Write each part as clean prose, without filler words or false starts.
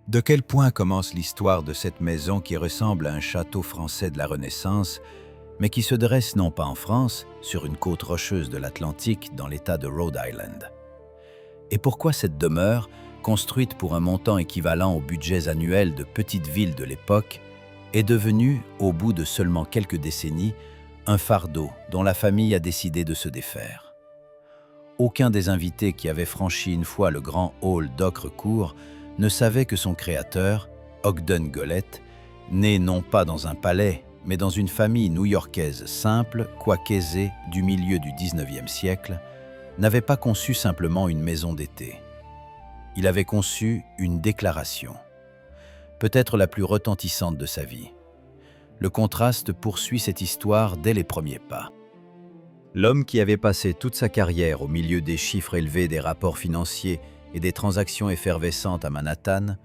De quel point commence l'histoire de cette maison qui ressemble à un château français de la Renaissance, mais qui se dresse non pas en France, sur une côte rocheuse de l'Atlantique dans l'État de Rhode Island? Et pourquoi cette demeure, construite pour un montant équivalent aux budgets annuels de petites villes de l'époque, est devenue, au bout de seulement quelques décennies, un fardeau dont la famille a décidé de se défaire? Aucun des invités qui avaient franchi une fois le grand hall d'Ocre Court ne savait que son créateur, Ogden Gollett, né non pas dans un palais, mais dans une famille new-yorkaise simple, quoique aisée, du milieu du 19e siècle, n'avait pas conçu simplement une maison d'été. Il avait conçu une déclaration, peut-être la plus retentissante de sa vie. Le contraste poursuit cette histoire dès les premiers pas. L'homme qui avait passé toute sa carrière au milieu des chiffres élevés des rapports financiers et des transactions effervescentes à Manhattan,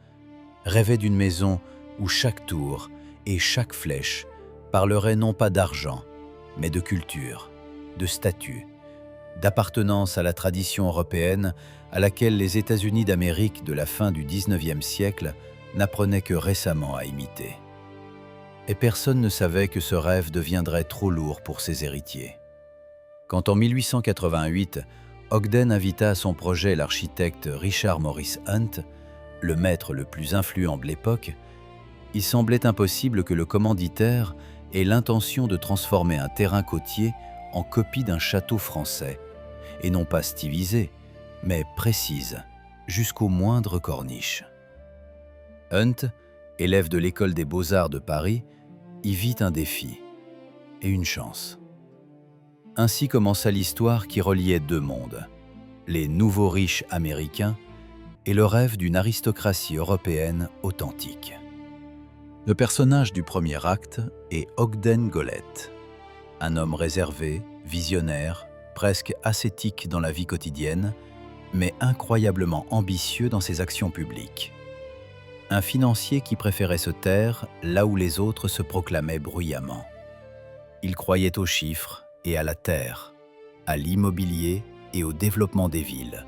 rêvait d'une maison où chaque tour et chaque flèche parlerait non pas d'argent, mais de culture, de statut, d'appartenance à la tradition européenne à laquelle les États-Unis d'Amérique de la fin du 19e siècle n'apprenaient que récemment à imiter. Et personne ne savait que ce rêve deviendrait trop lourd pour ses héritiers. Quand en 1888, Ogden invita à son projet l'architecte Richard Morris Hunt, le maître le plus influent de l'époque, il semblait impossible que le commanditaire ait l'intention de transformer un terrain côtier en copie d'un château français, et non pas stylisé, mais précise, jusqu'aux moindres corniches. Hunt, élève de l'École des Beaux-Arts de Paris, y vit un défi et une chance. Ainsi commença l'histoire qui reliait deux mondes, les nouveaux riches américains et le rêve d'une aristocratie européenne authentique. Le personnage du premier acte est Ogden Gollett, un homme réservé, visionnaire, presque ascétique dans la vie quotidienne, mais incroyablement ambitieux dans ses actions publiques. Un financier qui préférait se taire là où les autres se proclamaient bruyamment. Il croyait aux chiffres et à la terre, à l'immobilier et au développement des villes.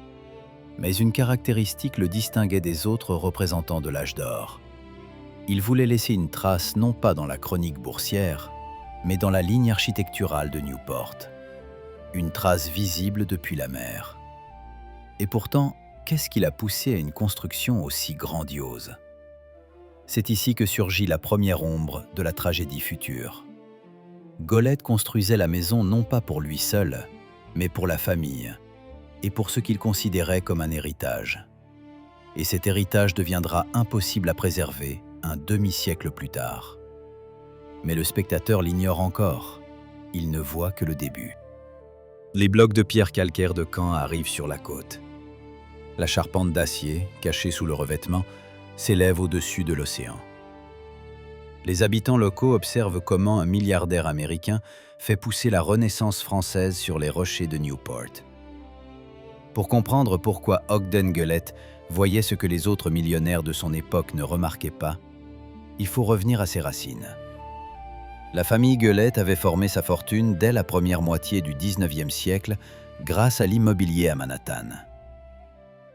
Mais une caractéristique le distinguait des autres représentants de l'âge d'or. Il voulait laisser une trace non pas dans la chronique boursière, mais dans la ligne architecturale de Newport. Une trace visible depuis la mer. Et pourtant, qu'est-ce qui l'a poussé à une construction aussi grandiose? C'est ici que surgit la première ombre de la tragédie future. Gollett construisait la maison non pas pour lui seul, mais pour la famille, et pour ce qu'il considérait comme un héritage. Et cet héritage deviendra impossible à préserver un demi-siècle plus tard. Mais le spectateur l'ignore encore, il ne voit que le début. Les blocs de pierre calcaire de Caen arrivent sur la côte. La charpente d'acier, cachée sous le revêtement, s'élève au-dessus de l'océan. Les habitants locaux observent comment un milliardaire américain fait pousser la Renaissance française sur les rochers de Newport. Pour comprendre pourquoi Ogden Gollett voyait ce que les autres millionnaires de son époque ne remarquaient pas, il faut revenir à ses racines. La famille Gollett avait formé sa fortune dès la première moitié du 19e siècle grâce à l'immobilier à Manhattan.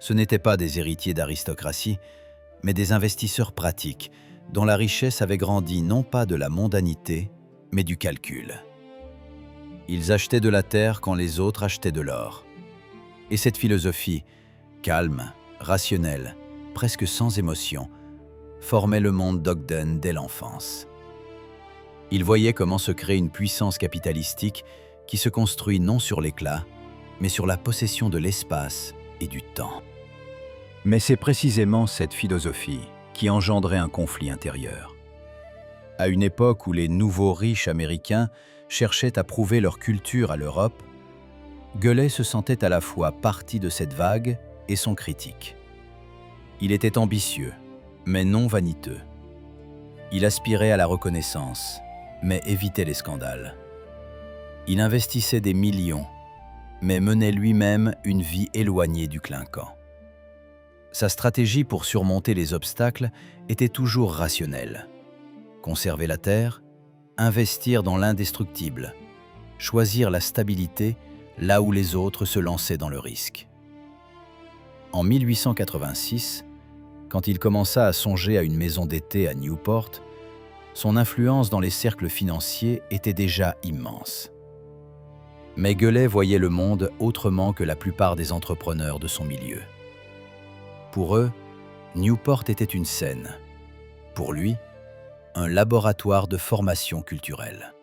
Ce n'étaient pas des héritiers d'aristocratie, mais des investisseurs pratiques dont la richesse avait grandi non pas de la mondanité, mais du calcul. Ils achetaient de la terre quand les autres achetaient de l'or. Et cette philosophie, calme, rationnelle, presque sans émotion, formait le monde d'Ogden dès l'enfance. Il voyait comment se crée une puissance capitalistique qui se construit non sur l'éclat, mais sur la possession de l'espace et du temps. Mais c'est précisément cette philosophie qui engendrait un conflit intérieur. À une époque où les nouveaux riches américains cherchaient à prouver leur culture à l'Europe, Gollett se sentait à la fois partie de cette vague et son critique. Il était ambitieux, mais non vaniteux. Il aspirait à la reconnaissance, mais évitait les scandales. Il investissait des millions, mais menait lui-même une vie éloignée du clinquant. Sa stratégie pour surmonter les obstacles était toujours rationnelle. Conserver la terre, investir dans l'indestructible, choisir la stabilité là où les autres se lançaient dans le risque. En 1886, Quand il commença à songer à une maison d'été à Newport, son influence dans les cercles financiers était déjà immense. Mais Gueulet voyait le monde autrement que la plupart des entrepreneurs de son milieu. Pour eux, Newport était une scène. Pour lui, un laboratoire de formation culturelle.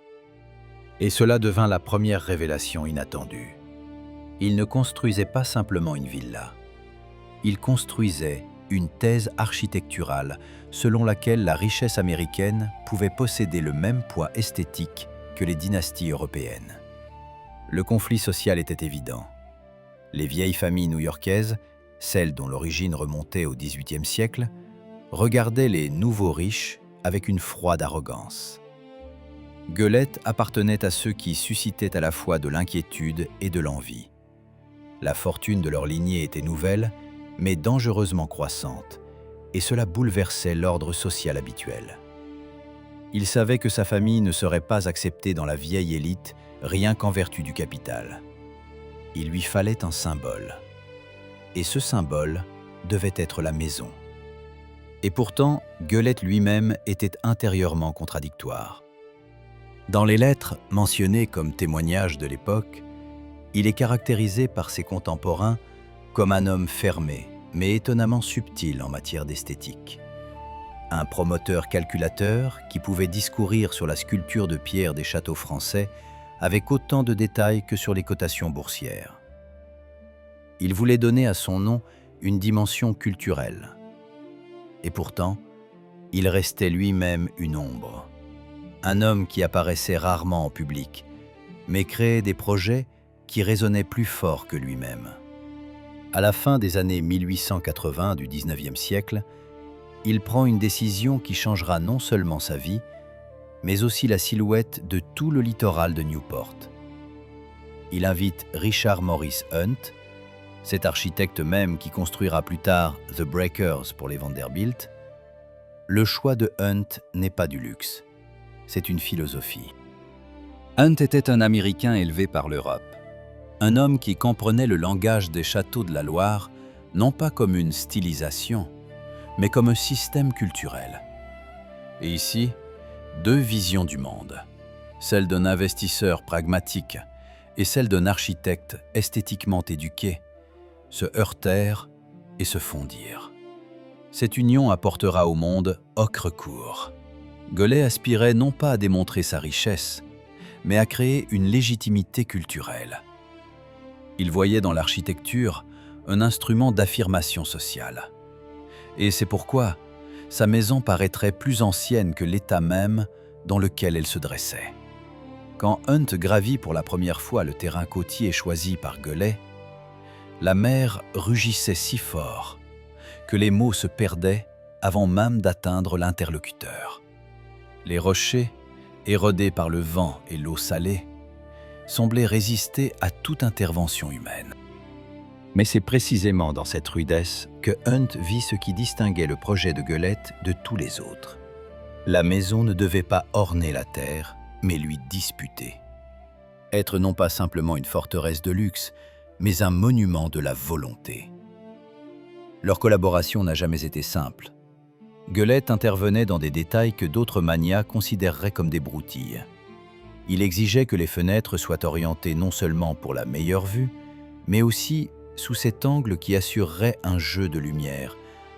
Et cela devint la première révélation inattendue. Il ne construisait pas simplement une villa. Il construisait une thèse architecturale selon laquelle la richesse américaine pouvait posséder le même poids esthétique que les dynasties européennes. Le conflit social était évident. Les vieilles familles new-yorkaises, celles dont l'origine remontait au XVIIIe siècle, regardaient les nouveaux riches avec une froide arrogance. Gueulet appartenait à ceux qui suscitaient à la fois de l'inquiétude et de l'envie. La fortune de leur lignée était nouvelle, mais dangereusement croissante, et cela bouleversait l'ordre social habituel. Il savait que sa famille ne serait pas acceptée dans la vieille élite rien qu'en vertu du capital. Il lui fallait un symbole. Et ce symbole devait être la maison. Et pourtant, Gueulet lui-même était intérieurement contradictoire. Dans les lettres mentionnées comme témoignages de l'époque, il est caractérisé par ses contemporains comme un homme fermé, mais étonnamment subtil en matière d'esthétique. Un promoteur calculateur qui pouvait discourir sur la sculpture de pierre des châteaux français avec autant de détails que sur les cotations boursières. Il voulait donner à son nom une dimension culturelle. Et pourtant, il restait lui-même une ombre. Un homme qui apparaissait rarement en public, mais créait des projets qui résonnaient plus fort que lui-même. À la fin des années 1880 du XIXe siècle, il prend une décision qui changera non seulement sa vie, mais aussi la silhouette de tout le littoral de Newport. Il invite Richard Morris Hunt, cet architecte même qui construira plus tard The Breakers pour les Vanderbilt. Le choix de Hunt n'est pas du luxe, c'est une philosophie. Hunt était un Américain élevé par l'Europe, un homme qui comprenait le langage des châteaux de la Loire, non pas comme une stylisation, mais comme un système culturel. Et ici, deux visions du monde, celle d'un investisseur pragmatique et celle d'un architecte esthétiquement éduqué, se heurtèrent et se fondirent. Cette union apportera au monde Ocrecourt. Gueulet aspirait non pas à démontrer sa richesse, mais à créer une légitimité culturelle. Il voyait dans l'architecture un instrument d'affirmation sociale. Et c'est pourquoi sa maison paraîtrait plus ancienne que l'état même dans lequel elle se dressait. Quand Hunt gravit pour la première fois le terrain côtier choisi par Gueulet, la mer rugissait si fort que les mots se perdaient avant même d'atteindre l'interlocuteur. Les rochers, érodés par le vent et l'eau salée, semblaient résister à toute intervention humaine. Mais c'est précisément dans cette rudesse que Hunt vit ce qui distinguait le projet de Gueulet de tous les autres. La maison ne devait pas orner la terre, mais lui disputer. Être non pas simplement une forteresse de luxe, mais un monument de la volonté. Leur collaboration n'a jamais été simple. Gueulet intervenait dans des détails que d'autres magnats considéreraient comme des broutilles. Il exigeait que les fenêtres soient orientées non seulement pour la meilleure vue, mais aussi sous cet angle qui assurerait un jeu de lumière,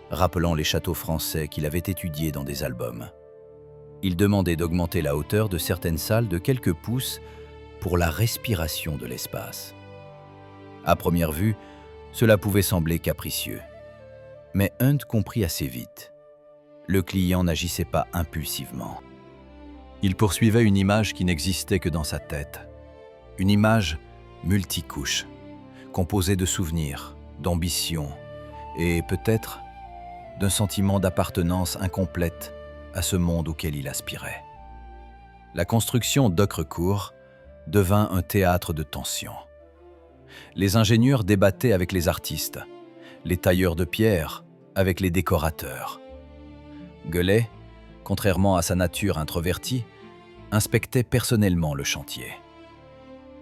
rappelant les châteaux français qu'il avait étudiés dans des albums. Il demandait d'augmenter la hauteur de certaines salles de quelques pouces pour la respiration de l'espace. À première vue, cela pouvait sembler capricieux. Mais Hunt comprit assez vite. Le client n'agissait pas impulsivement. Il poursuivait une image qui n'existait que dans sa tête. Une image multicouche, composée de souvenirs, d'ambitions et peut-être d'un sentiment d'appartenance incomplète à ce monde auquel il aspirait. La construction d'Ocrecourt devint un théâtre de tension. Les ingénieurs débattaient avec les artistes, les tailleurs de pierre avec les décorateurs. Gueulet, contrairement à sa nature introvertie, inspectait personnellement le chantier.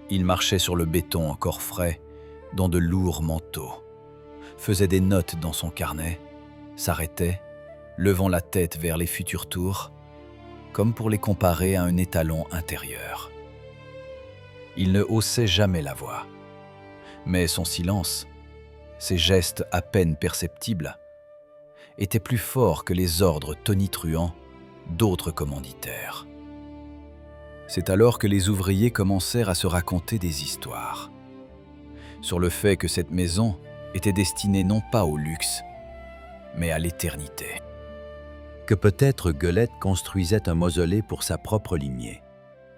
Il marchait sur le béton encore frais, dans de lourds manteaux, faisait des notes dans son carnet s'arrêtaient, levant la tête vers les futurs tours, comme pour les comparer à un étalon intérieur. Il ne haussait jamais la voix, mais son silence, ses gestes à peine perceptibles, étaient plus forts que les ordres tonitruants d'autres commanditaires. C'est alors que les ouvriers commencèrent à se raconter des histoires sur le fait que cette maison était destinée non pas au luxe, mais à l'éternité. Que peut-être Gueulette construisait un mausolée pour sa propre lignée,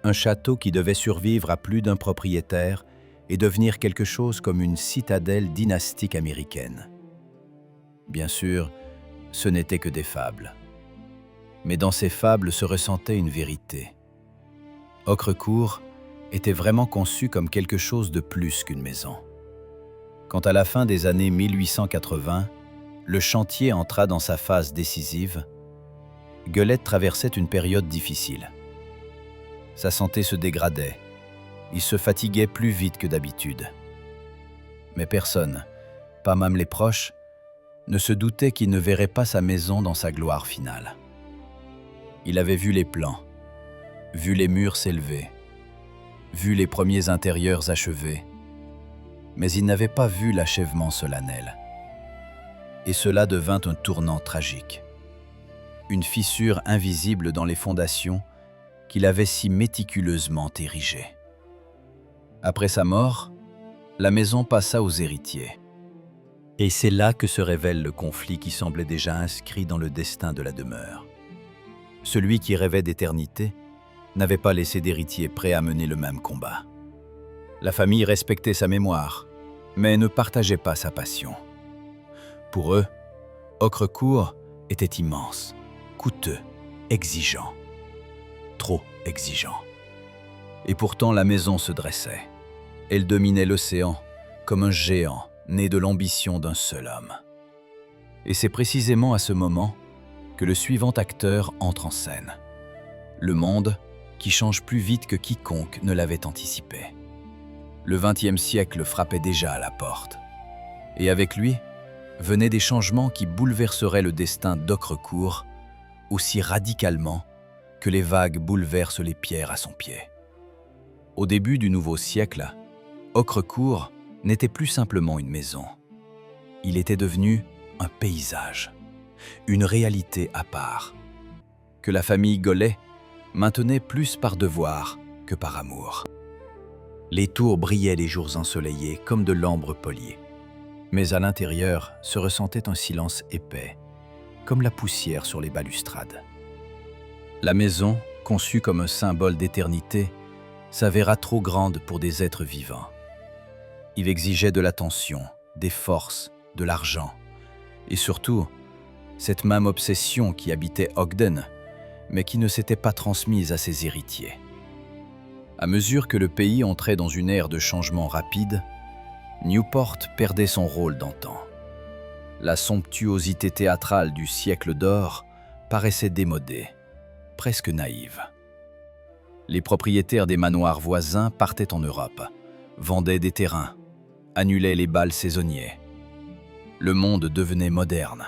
un château qui devait survivre à plus d'un propriétaire et devenir quelque chose comme une citadelle dynastique américaine. Bien sûr, ce n'étaient que des fables. Mais dans ces fables se ressentait une vérité. Ocrecourt était vraiment conçu comme quelque chose de plus qu'une maison. Quand à la fin des années 1880, le chantier entra dans sa phase décisive, Gueulette traversait une période difficile. Sa santé se dégradait, il se fatiguait plus vite que d'habitude. Mais personne, pas même les proches, ne se doutait qu'il ne verrait pas sa maison dans sa gloire finale. Il avait vu les plans, vu les murs s'élever, vu les premiers intérieurs achevés, mais il n'avait pas vu l'achèvement solennel. Et cela devint un tournant tragique. Une fissure invisible dans les fondations qu'il avait si méticuleusement érigées. Après sa mort, la maison passa aux héritiers. Et c'est là que se révèle le conflit qui semblait déjà inscrit dans le destin de la demeure. Celui qui rêvait d'éternité n'avait pas laissé d'héritier prêt à mener le même combat. La famille respectait sa mémoire, mais ne partageait pas sa passion. Pour eux, Ocrecourt était immense, coûteux, exigeant. Trop exigeant. Et pourtant la maison se dressait. Elle dominait l'océan comme un géant né de l'ambition d'un seul homme. Et c'est précisément à ce moment que le suivant acteur entre en scène. Le monde qui change plus vite que quiconque ne l'avait anticipé. Le XXe siècle frappait déjà à la porte. Et avec lui, venaient des changements qui bouleverseraient le destin d'Ocrecourt aussi radicalement que les vagues bouleversent les pierres à son pied. Au début du nouveau siècle, Ocrecourt n'était plus simplement une maison. Il était devenu un paysage, une réalité à part, que la famille Gaulet maintenait plus par devoir que par amour. Les tours brillaient les jours ensoleillés comme de l'ambre polié. Mais à l'intérieur se ressentait un silence épais, comme la poussière sur les balustrades. La maison, conçue comme un symbole d'éternité, s'avéra trop grande pour des êtres vivants. Il exigeait de l'attention, des forces, de l'argent, et surtout, cette même obsession qui habitait Ogden, mais qui ne s'était pas transmise à ses héritiers. À mesure que le pays entrait dans une ère de changement rapide, Newport perdait son rôle d'antan. La somptuosité théâtrale du siècle d'or paraissait démodée, presque naïve. Les propriétaires des manoirs voisins partaient en Europe, vendaient des terrains, annulaient les bals saisonniers. Le monde devenait moderne,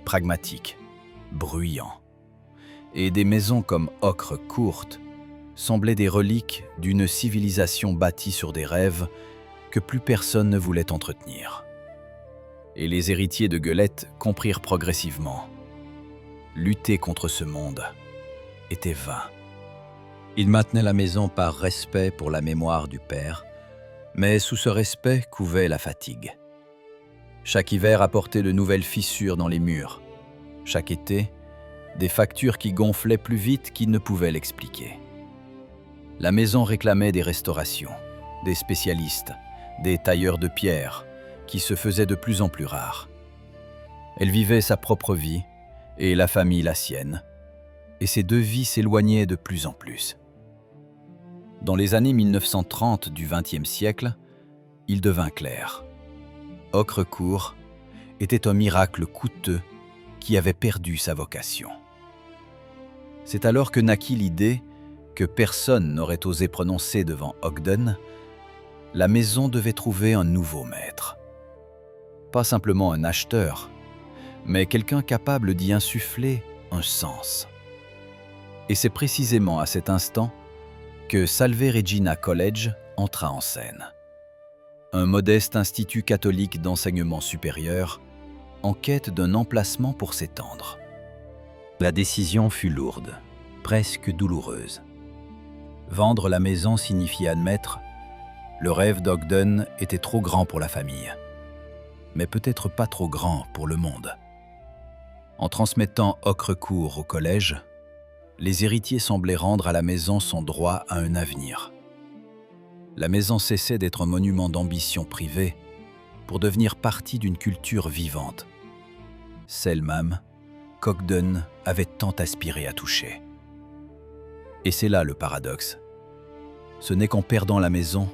pragmatique, bruyant. Et des maisons comme Ocrecourt semblaient des reliques d'une civilisation bâtie sur des rêves que plus personne ne voulait entretenir. Et les héritiers de Gueulette comprirent progressivement. Lutter contre ce monde était vain. Ils maintenaient la maison par respect pour la mémoire du père, mais sous ce respect couvait la fatigue. Chaque hiver apportait de nouvelles fissures dans les murs. Chaque été, des factures qui gonflaient plus vite qu'ils ne pouvaient l'expliquer. La maison réclamait des restaurations, des spécialistes, des tailleurs de pierre, qui se faisaient de plus en plus rares. Elle vivait sa propre vie, et la famille la sienne, et ces deux vies s'éloignaient de plus en plus. Dans les années 1930 du XXe siècle, il devint clair. Ocrecourt était un miracle coûteux qui avait perdu sa vocation. C'est alors que naquit l'idée que personne n'aurait osé prononcer devant Ogden. La maison devait trouver un nouveau maître. Pas simplement un acheteur, mais quelqu'un capable d'y insuffler un sens. Et c'est précisément à cet instant que Salve Regina College entra en scène. Un modeste institut catholique d'enseignement supérieur en quête d'un emplacement pour s'étendre. La décision fut lourde, presque douloureuse. Vendre la maison signifiait admettre le rêve d'Ogden était trop grand pour la famille, mais peut-être pas trop grand pour le monde. En transmettant Ocrecourt au collège, les héritiers semblaient rendre à la maison son droit à un avenir. La maison cessait d'être un monument d'ambition privée pour devenir partie d'une culture vivante, celle même qu'Ogden avait tant aspiré à toucher. Et c'est là le paradoxe. Ce n'est qu'en perdant la maison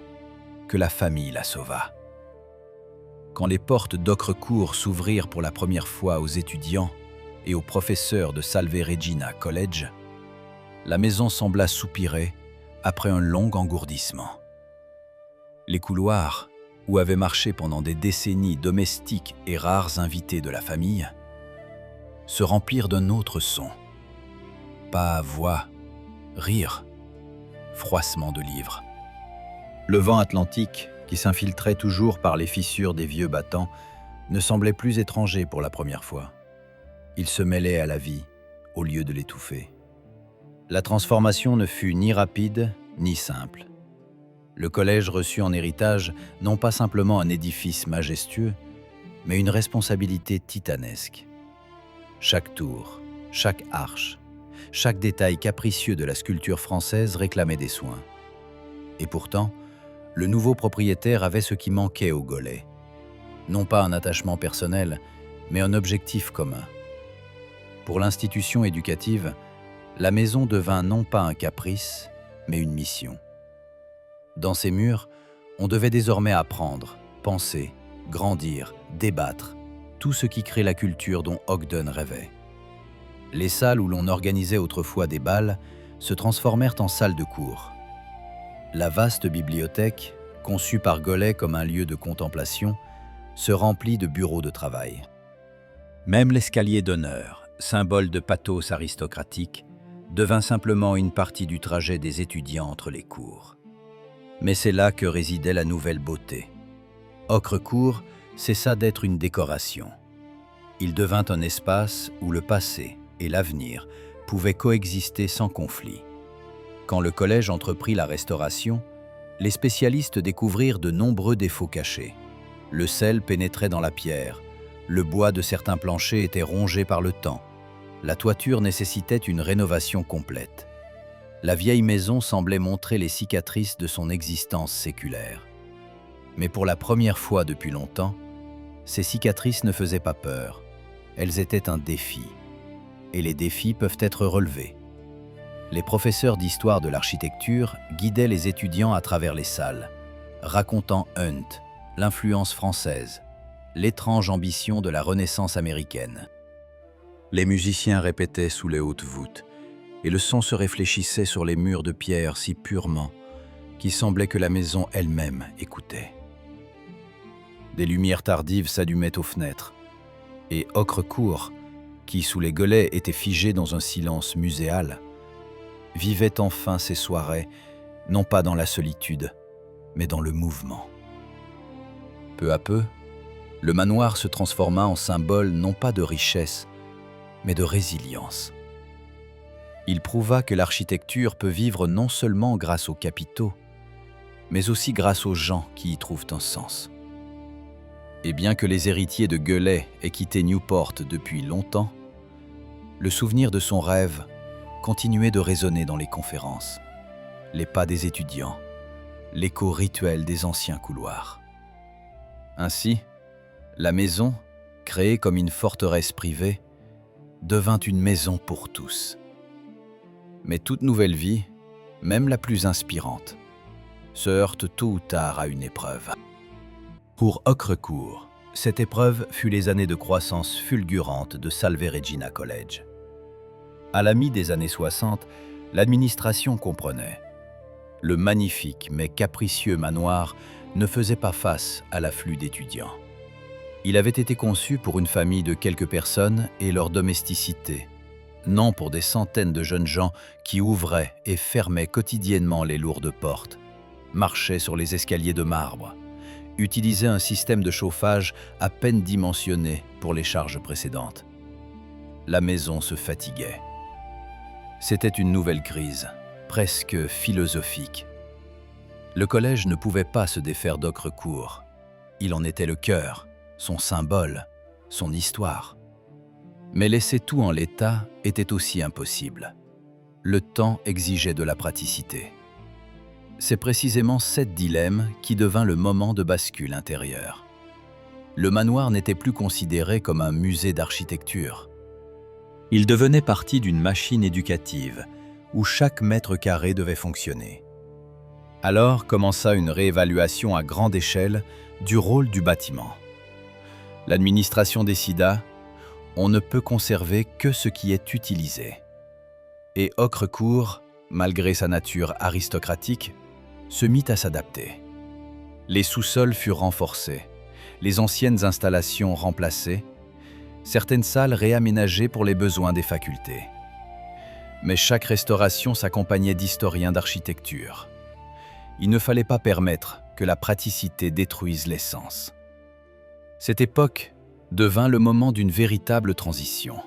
que la famille la sauva. Quand les portes d'Ocrecourt s'ouvrirent pour la première fois aux étudiants et aux professeurs de Salve Regina College, la maison sembla soupirer après un long engourdissement. Les couloirs, où avaient marché pendant des décennies domestiques et rares invités de la famille, se remplirent d'un autre son. Pas voix, rire, froissement de livres. Le vent atlantique, qui s'infiltrait toujours par les fissures des vieux battants, ne semblait plus étranger pour la première fois. Il se mêlait à la vie, au lieu de l'étouffer. La transformation ne fut ni rapide, ni simple. Le collège reçut en héritage non pas simplement un édifice majestueux, mais une responsabilité titanesque. Chaque tour, chaque arche, chaque détail capricieux de la sculpture française réclamait des soins. Et pourtant, le nouveau propriétaire avait ce qui manquait aux Golais. Non pas un attachement personnel, mais un objectif commun. Pour l'institution éducative, la maison devint non pas un caprice, mais une mission. Dans ces murs, on devait désormais apprendre, penser, grandir, débattre, tout ce qui crée la culture dont Ogden rêvait. Les salles où l'on organisait autrefois des bals se transformèrent en salles de cours. La vaste bibliothèque, conçue par Golay comme un lieu de contemplation, se remplit de bureaux de travail. Même l'escalier d'honneur, symbole de pathos aristocratique, devint simplement une partie du trajet des étudiants entre les cours. Mais c'est là que résidait la nouvelle beauté. Ocrecourt cessa d'être une décoration. Il devint un espace où le passé et l'avenir pouvaient coexister sans conflit. Quand le collège entreprit la restauration, les spécialistes découvrirent de nombreux défauts cachés. Le sel pénétrait dans la pierre, le bois de certains planchers était rongé par le temps, la toiture nécessitait une rénovation complète. La vieille maison semblait montrer les cicatrices de son existence séculaire. Mais pour la première fois depuis longtemps, ces cicatrices ne faisaient pas peur. Elles étaient un défi. Et les défis peuvent être relevés. Les professeurs d'histoire de l'architecture guidaient les étudiants à travers les salles, racontant Hunt, l'influence française, l'étrange ambition de la Renaissance américaine. Les musiciens répétaient sous les hautes voûtes, et le son se réfléchissait sur les murs de pierre si purement qu'il semblait que la maison elle-même écoutait. Des lumières tardives s'allumaient aux fenêtres, et Ocrecourt, qui sous les Golais était figé dans un silence muséal, vivait enfin ses soirées, non pas dans la solitude, mais dans le mouvement. Peu à peu, le manoir se transforma en symbole non pas de richesse, mais de résilience. Il prouva que l'architecture peut vivre non seulement grâce aux capitaux, mais aussi grâce aux gens qui y trouvent un sens. Et bien que les héritiers de Golay aient quitté Newport depuis longtemps, le souvenir de son rêve continuait de résonner dans les conférences, les pas des étudiants, l'écho rituel des anciens couloirs. Ainsi, la maison, créée comme une forteresse privée, devint une maison pour tous. Mais toute nouvelle vie, même la plus inspirante, se heurte tôt ou tard à une épreuve. Pour Ocrecourt, cette épreuve fut les années de croissance fulgurante de Salve Regina College. À la mi des années 60, l'administration comprenait. Le magnifique mais capricieux manoir ne faisait pas face à l'afflux d'étudiants. Il avait été conçu pour une famille de quelques personnes et leur domesticité, non pour des centaines de jeunes gens qui ouvraient et fermaient quotidiennement les lourdes portes, marchaient sur les escaliers de marbre, utilisaient un système de chauffage à peine dimensionné pour les charges précédentes. La maison se fatiguait. C'était une nouvelle crise, presque philosophique. Le collège ne pouvait pas se défaire d'Ocrecourt. Il en était le cœur, son symbole, son histoire. Mais laisser tout en l'état était aussi impossible. Le temps exigeait de la praticité. C'est précisément cette dilemme qui devint le moment de bascule intérieure. Le manoir n'était plus considéré comme un musée d'architecture. Il devenait partie d'une machine éducative où chaque mètre carré devait fonctionner. Alors commença une réévaluation à grande échelle du rôle du bâtiment. L'administration décida « on ne peut conserver que ce qui est utilisé ». Et Ocrecourt, malgré sa nature aristocratique, se mit à s'adapter. Les sous-sols furent renforcés, les anciennes installations remplacées, certaines salles réaménagées pour les besoins des facultés. Mais chaque restauration s'accompagnait d'historiens d'architecture. Il ne fallait pas permettre que la praticité détruise l'essence. Cette époque devint le moment d'une véritable transition.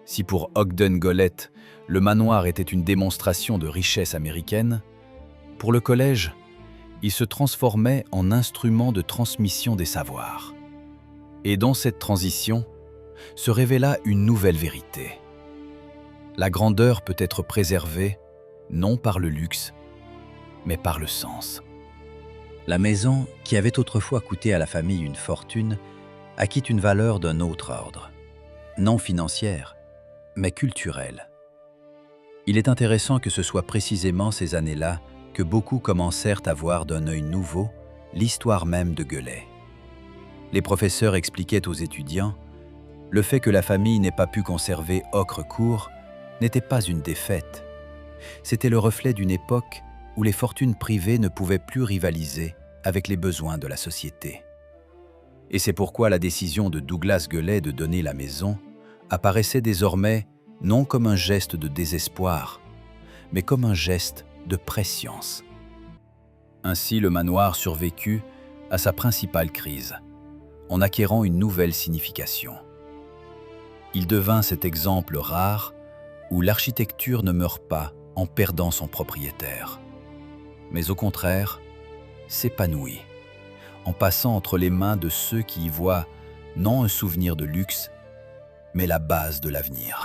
Si pour Ogden Gollett, le manoir était une démonstration de richesse américaine, pour le collège, il se transformait en instrument de transmission des savoirs. Et dans cette transition, se révéla une nouvelle vérité. La grandeur peut être préservée, non par le luxe, mais par le sens. La maison, qui avait autrefois coûté à la famille une fortune, acquit une valeur d'un autre ordre, non financière, mais culturelle. Il est intéressant que ce soit précisément ces années-là que beaucoup commencèrent à voir d'un œil nouveau l'histoire même de Gueulet. Les professeurs expliquaient aux étudiants « Le fait que la famille n'ait pas pu conserver Ocrecourt n'était pas une défaite. C'était le reflet d'une époque où les fortunes privées ne pouvaient plus rivaliser avec les besoins de la société. » Et c'est pourquoi la décision de Douglas Gueulet de donner la maison apparaissait désormais non comme un geste de désespoir, mais comme un geste de prescience. Ainsi, le manoir survécut à sa principale crise, en acquérant une nouvelle signification. Il devint cet exemple rare où l'architecture ne meurt pas en perdant son propriétaire, mais au contraire, s'épanouit, en passant entre les mains de ceux qui y voient non un souvenir de luxe, mais la base de l'avenir.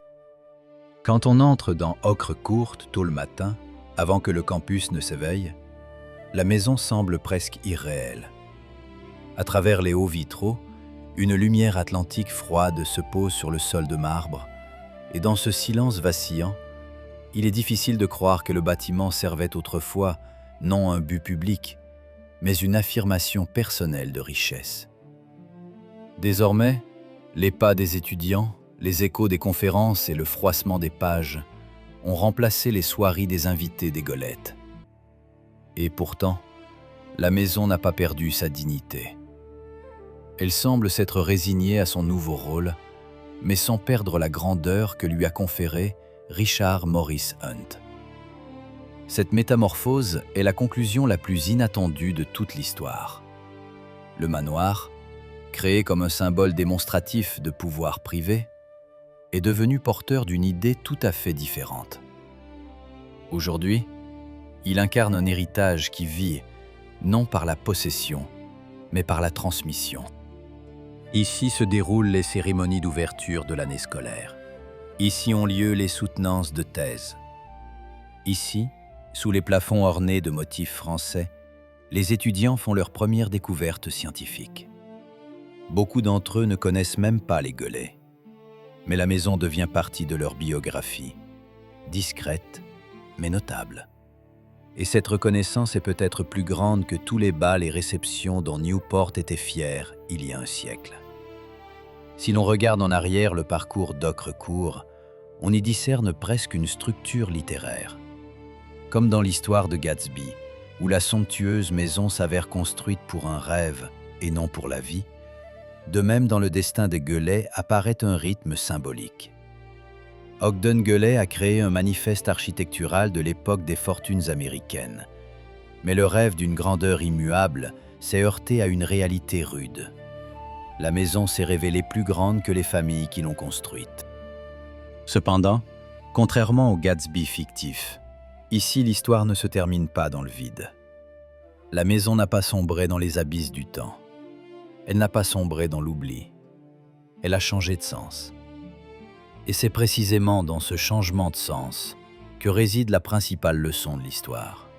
Quand on entre dans Ocrecourt tôt le matin, avant que le campus ne s'éveille, la maison semble presque irréelle. À travers les hauts vitraux, une lumière atlantique froide se pose sur le sol de marbre, et dans ce silence vacillant, il est difficile de croire que le bâtiment servait autrefois non un but public, mais une affirmation personnelle de richesse. Désormais, les pas des étudiants, les échos des conférences et le froissement des pages ont remplacé les soieries des invités des Gollettes. Et pourtant, la maison n'a pas perdu sa dignité. Elle semble s'être résignée à son nouveau rôle, mais sans perdre la grandeur que lui a conférée Richard Morris Hunt. Cette métamorphose est la conclusion la plus inattendue de toute l'histoire. Le manoir, créé comme un symbole démonstratif de pouvoir privé, est devenu porteur d'une idée tout à fait différente. Aujourd'hui, il incarne un héritage qui vit non par la possession, mais par la transmission. Ici se déroulent les cérémonies d'ouverture de l'année scolaire. Ici ont lieu les soutenances de thèse. Ici, sous les plafonds ornés de motifs français, les étudiants font leurs premières découvertes scientifiques. Beaucoup d'entre eux ne connaissent même pas les Gueulet, mais la maison devient partie de leur biographie, discrète mais notable. Et cette reconnaissance est peut-être plus grande que tous les bals et réceptions dont Newport était fier il y a un siècle. Si l'on regarde en arrière le parcours d'Ocrecourt, on y discerne presque une structure littéraire. Comme dans l'histoire de Gatsby, où la somptueuse maison s'avère construite pour un rêve et non pour la vie, De même, dans le destin des Gueulet apparaît un rythme symbolique. Ogden Gueulet a créé un manifeste architectural de l'époque des fortunes américaines. Mais le rêve d'une grandeur immuable s'est heurté à une réalité rude. La maison s'est révélée plus grande que les familles qui l'ont construite. Cependant, contrairement au Gatsby fictif, ici l'histoire ne se termine pas dans le vide. La maison n'a pas sombré dans les abysses du temps. Elle n'a pas sombré dans l'oubli. Elle a changé de sens. Et c'est précisément dans ce changement de sens que réside la principale leçon de l'histoire.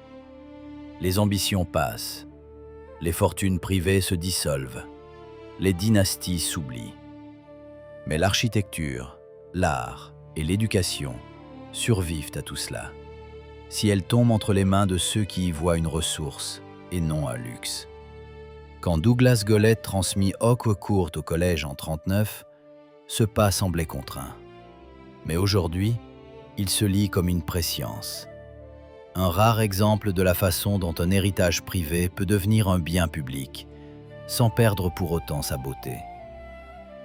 Les ambitions passent, les fortunes privées se dissolvent, les dynasties s'oublient. Mais l'architecture, l'art et l'éducation survivent à tout cela, si elles tombent entre les mains de ceux qui y voient une ressource et non un luxe. Quand Douglas Gollett transmit Hawkwood au collège en 1939, ce pas semblait contraint. Mais aujourd'hui, il se lit comme une prescience. Un rare exemple de la façon dont un héritage privé peut devenir un bien public, sans perdre pour autant sa beauté.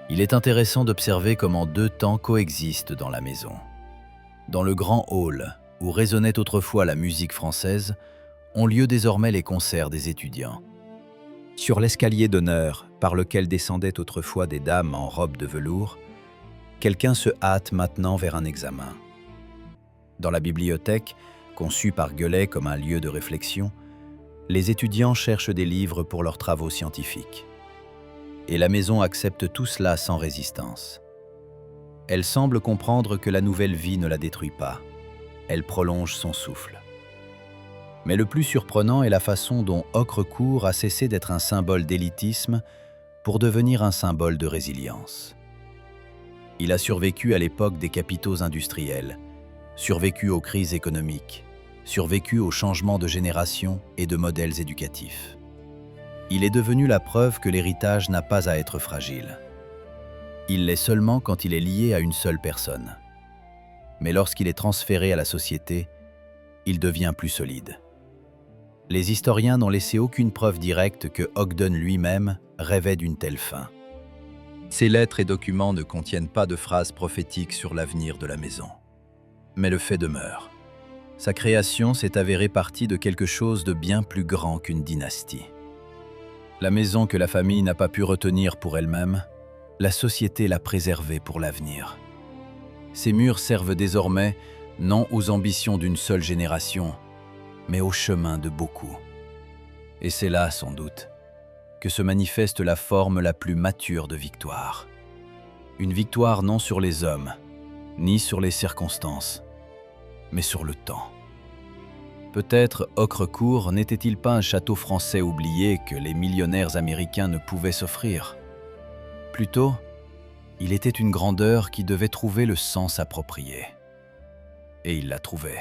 Il est intéressant d'observer comment deux temps coexistent dans la maison. Dans le grand hall, où résonnait autrefois la musique française, ont lieu désormais les concerts des étudiants. Sur l'escalier d'honneur, par lequel descendaient autrefois des dames en robe de velours, quelqu'un se hâte maintenant vers un examen. Dans la bibliothèque, conçue par Gueulet comme un lieu de réflexion, les étudiants cherchent des livres pour leurs travaux scientifiques. Et la maison accepte tout cela sans résistance. Elle semble comprendre que la nouvelle vie ne la détruit pas. Elle prolonge son souffle. Mais le plus surprenant est la façon dont Hawkwood a cessé d'être un symbole d'élitisme pour devenir un symbole de résilience. Il a survécu à l'époque des capitaux industriels, survécu aux crises économiques, survécu aux changements de génération et de modèles éducatifs. Il est devenu la preuve que l'héritage n'a pas à être fragile. Il l'est seulement quand il est lié à une seule personne. Mais lorsqu'il est transféré à la société, il devient plus solide. Les historiens n'ont laissé aucune preuve directe que Ogden lui-même rêvait d'une telle fin. Ses lettres et documents ne contiennent pas de phrases prophétiques sur l'avenir de la maison. Mais le fait demeure. Sa création s'est avérée partie de quelque chose de bien plus grand qu'une dynastie. La maison que la famille n'a pas pu retenir pour elle-même, la société l'a préservée pour l'avenir. Ces murs servent désormais non aux ambitions d'une seule génération, mais au chemin de beaucoup. Et c'est là, sans doute, que se manifeste la forme la plus mature de victoire. Une victoire non sur les hommes, ni sur les circonstances, mais sur le temps. Peut-être Hawkwood n'était-il pas un château français oublié que les millionnaires américains ne pouvaient s'offrir. Plutôt, il était une grandeur qui devait trouver le sens approprié. Et il l'a trouvé.